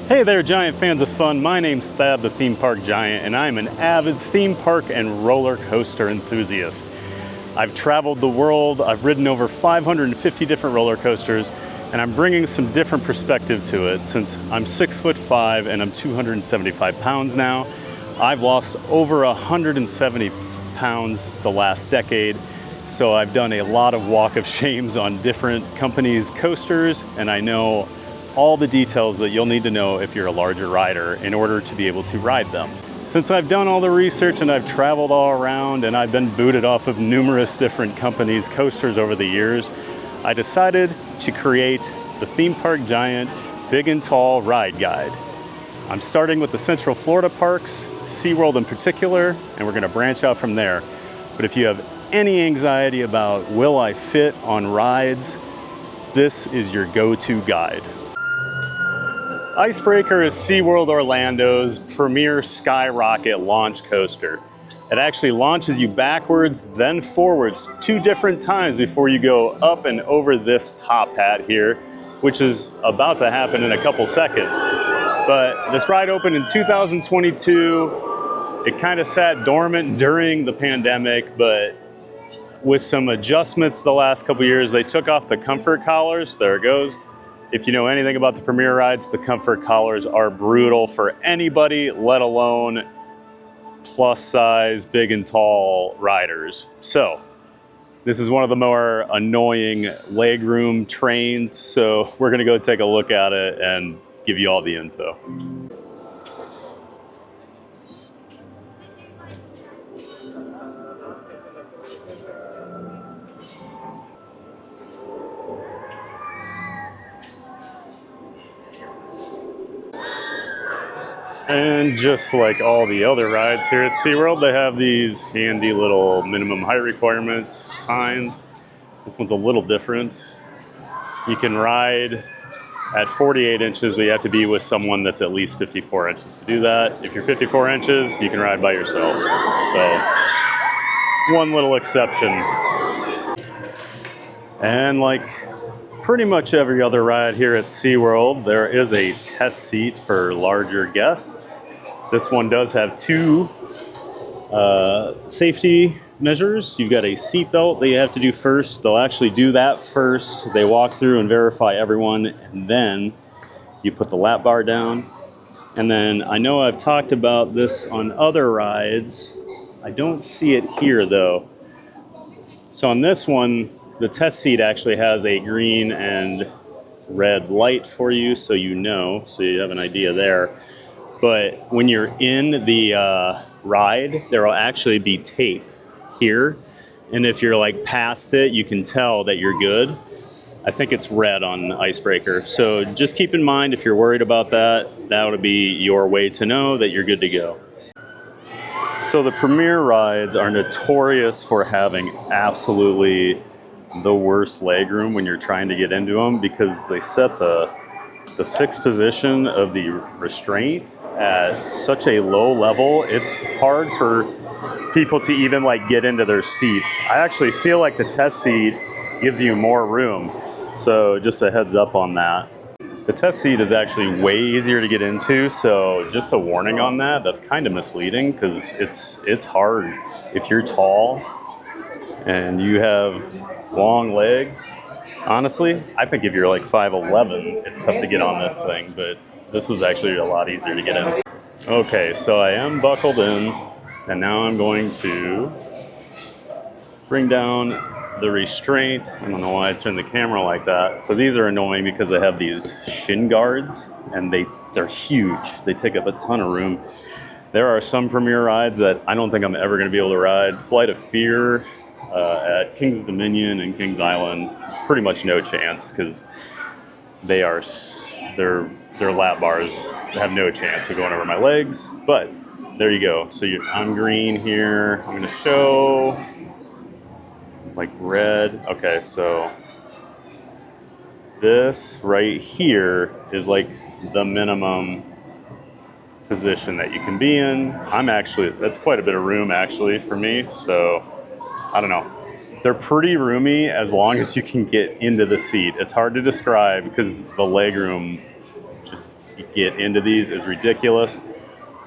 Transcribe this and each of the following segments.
Hey there, Giant fans of fun. My name's Thad, the Theme Park Giant, and I'm an avid theme park and roller coaster enthusiast. I've traveled the world, I've ridden over 550 different roller coasters, and I'm bringing some different perspective to it since I'm 6'5" and I'm 275 pounds now. I've lost over 170 pounds the last decade, so I've done a lot of walk of shames on different companies' coasters, and I know all the details that you'll need to know if you're a larger rider in order to be able to ride them. Since I've done all the research and I've traveled all around and I've been booted off of numerous different companies' coasters over the years, I decided to create the Theme Park Giant Big and Tall Ride Guide. I'm starting with the Central Florida parks, SeaWorld in particular, and we're gonna branch out from there. But if you have any anxiety about will I fit on rides, this is your go-to guide. Icebreaker is SeaWorld Orlando's premier skyrocket launch coaster. It actually launches you backwards, then forwards 2 different times before you go up and over this top hat here, which is about to happen in a couple seconds. But this ride opened in 2022. It kind of sat dormant during the pandemic, but with some adjustments the last couple years, they took off the comfort collars. There it goes. If you know anything about the Premier rides, the comfort collars are brutal for anybody, let alone plus size, big and tall riders. So this is one of the more annoying legroom trains. So we're gonna go take a look at it and give you all the info. And just like all the other rides here at SeaWorld, they have these handy little minimum height requirement signs. This one's a little different. You can ride at 48 inches, but you have to be with someone that's at least 54 inches to do that. If you're 54 inches, you can ride by yourself. So, one little exception. And like pretty much every other ride here at SeaWorld, there is a test seat for larger guests. This one does have 2 safety measures. You've got a seat belt that you have to do first. They'll actually do that first. They walk through and verify everyone, and then you put the lap bar down. And then I know I've talked about this on other rides. I don't see it here though. So on this one, the test seat actually has a green and red light for you, so you have an idea there. But when you're in the ride, there will actually be tape here. And if you're like past it, you can tell that you're good. I think it's red on Icebreaker. So just keep in mind, if you're worried about that, that would be your way to know that you're good to go. So the Premier rides are notorious for having absolutely the worst legroom when you're trying to get into them, because they set the fixed position of the restraint at such a low level. It's hard for people to even like get into their seats. I actually feel like the test seat gives you more room. So just a heads up on that. The test seat is actually way easier to get into. So just a warning on that. That's kind of misleading because it's hard. If you're tall and you have long legs, honestly, I think if you're like 5'11", it's tough to get on this thing, but this was actually a lot easier to get in. Okay, so I am buckled in, and now I'm going to bring down the restraint. I don't know why I turned the camera like that. So these are annoying because they have these shin guards, and they're huge. They take up a ton of room. There are some Premier rides that I don't think I'm ever going to be able to ride. Flight of Fear at King's Dominion and Kings Island, pretty much no chance, because their lap bars have no chance of going over my legs. But there you go. So I'm green here. I'm going to show like red. Okay, so this right here is like the minimum position that you can be in. That's quite a bit of room actually for me. So I don't know. They're pretty roomy as long as you can get into the seat. It's hard to describe because the legroom just to get into these is ridiculous.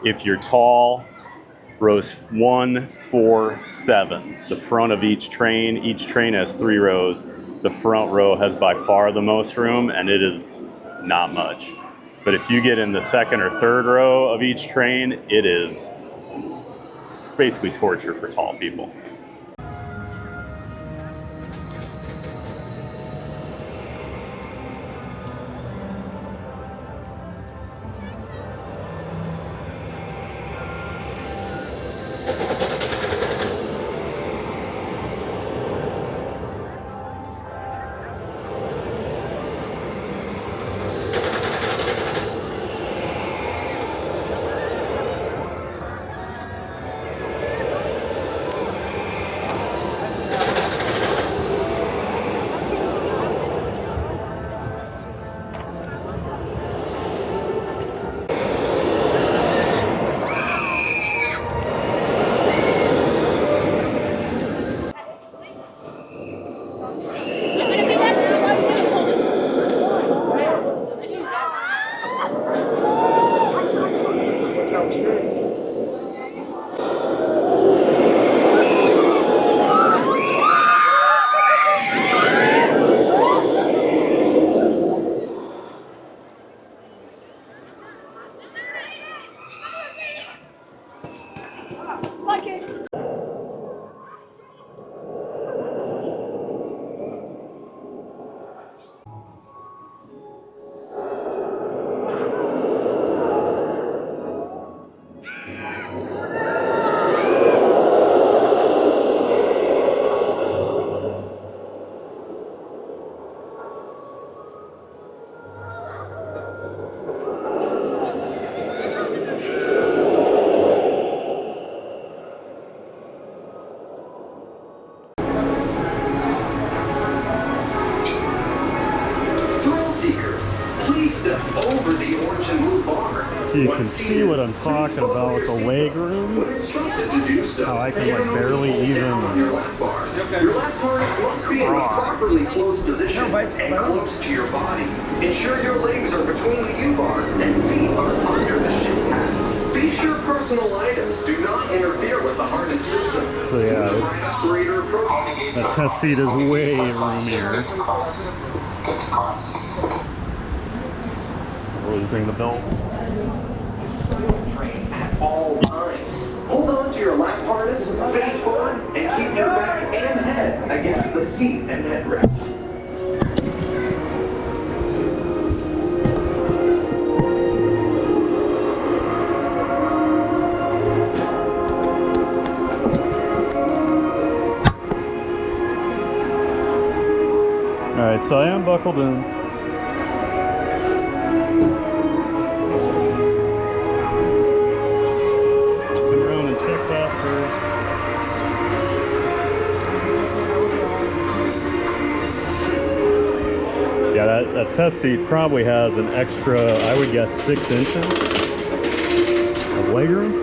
If you're tall, rows 1, 4, 7, the front of each train has 3 rows. The front row has by far the most room, and it is not much. But if you get in the second or third row of each train, it is basically torture for tall people. So you can see what I'm talking about with the leg room. How I can like barely even Your lap bars must be in a properly closed position and close to your body. Ensure your legs are between the U-bar and feet are under the shin pad. Be sure personal items do not interfere with the harness system. So yeah, that test seat is way roomier. Always bring the belt. At all times. Hold on to your lap harness, face forward, and keep your back and head against the seat and headrest. Alright, so I am buckled in. Come around and check that first. Yeah, that test seat probably has an extra, I would guess, 6 inches of legroom.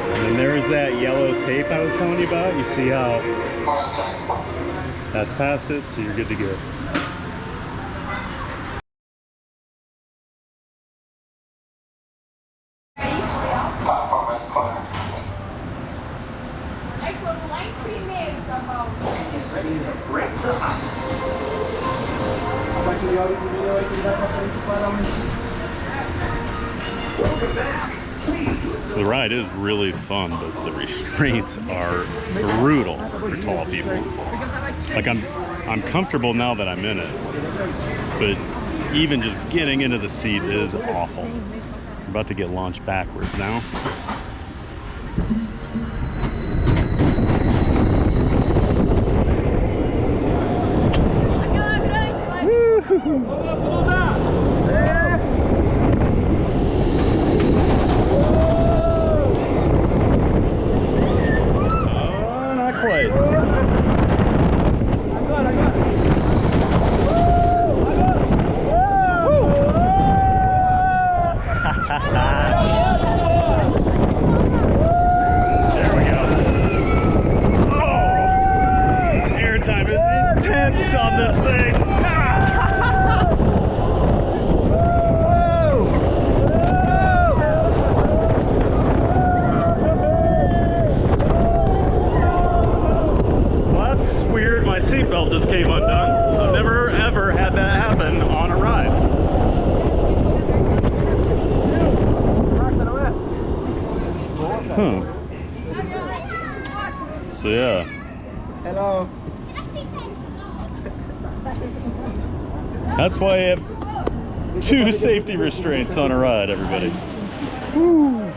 And then there's that yellow tape I was telling you about. You see how that's past it, so you're good to go. Platform is clear. Get ready to break the ice. Welcome back. Please. So the ride is really fun, but the restraints are brutal for tall people. Like I'm comfortable now that I'm in it, but even just getting into the seat is awful. I'm about to get launched backwards now. Not quite. Huh. So yeah. Hello. That's why I have 2 safety restraints on a ride, everybody. Woo.